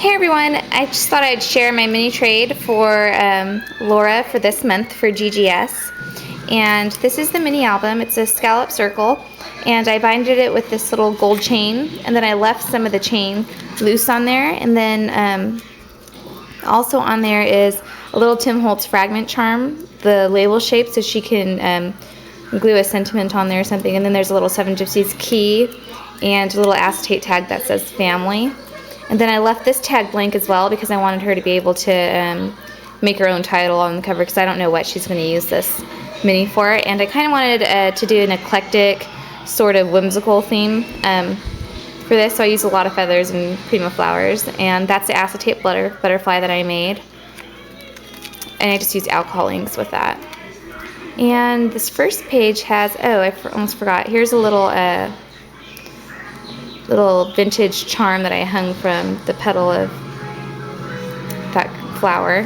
Hey everyone, I just thought I'd share my mini trade for Laura for this month for GGS. And this is the mini album. It's a scallop circle, and I binded it with this little gold chain, and then I left some of the chain loose on there, and then also on there is a little Tim Holtz fragment charm, the label shape, so she can glue a sentiment on there or something. And then there's a little Seven Gypsies key and a little acetate tag that says family. And then I left this tag blank as well because I wanted her to be able to make her own title on the cover, because I don't know what she's going to use this mini for. And I kind of wanted to do an eclectic, sort of whimsical theme for this, so I used a lot of feathers and cream of flowers. And that's the acetate butterfly that I made. And I just used alcohol inks with that. And this first page has, oh, I almost forgot, here's a little vintage charm that I hung from the petal of that flower.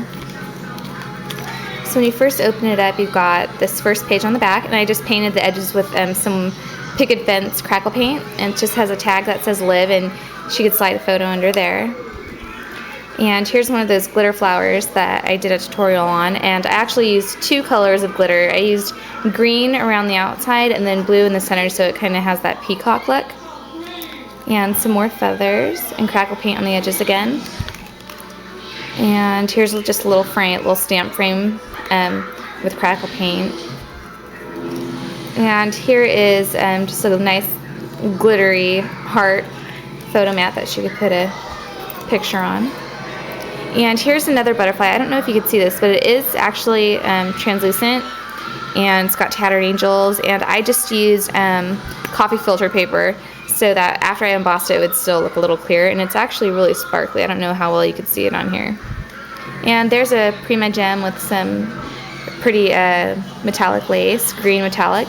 So when you first open it up, you've got this first page on the back, and I just painted the edges with some picket fence crackle paint, and it just has a tag that says live, and she could slide a photo under there. And here's one of those glitter flowers that I did a tutorial on, and I actually used two colors of glitter. I used green around the outside and then blue in the center, so it kind of has that peacock look. And some more feathers and crackle paint on the edges again. And here's just a little frame, little stamp frame with crackle paint. And here is just a nice glittery heart photo mat that she could put a picture on. And here's another butterfly. I don't know if you can see this, but it is actually translucent, and it's got tattered angels. And I just used coffee filter paper, so that after I embossed it, it would still look a little clear, and it's actually really sparkly. I don't know how well you can see it on here. And there's a Prima gem with some pretty metallic lace, green metallic,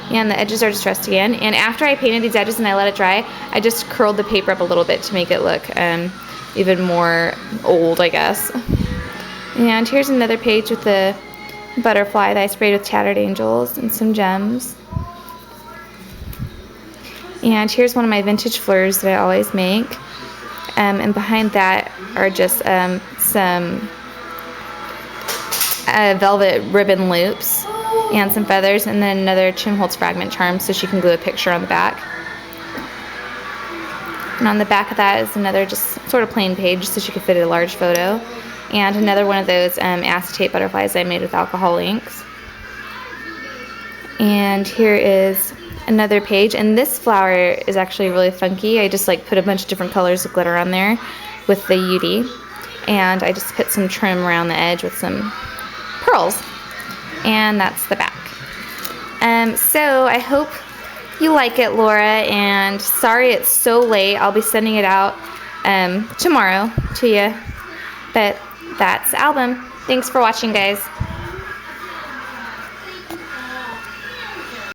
and the edges are distressed again. And after I painted these edges and I let it dry, I just curled the paper up a little bit to make it look even more old, I guess. And here's another page with the butterfly that I sprayed with tattered angels and some gems. And here's one of my vintage fleurs that I always make. And behind that are just some velvet ribbon loops and some feathers, and then another Tim Holtz fragment charm so she can glue a picture on the back. And on the back of that is another just sort of plain page so she could fit a large photo. And another one of those acetate butterflies I made with alcohol inks. And here is another page, and this flower is actually really funky. I just put a bunch of different colors of glitter on there with the UD, and I just put some trim around the edge with some pearls, and that's the back. So I hope you like it, Laura, and sorry it's so late. I'll be sending it out tomorrow to you, but that's the album. Thanks for watching, guys.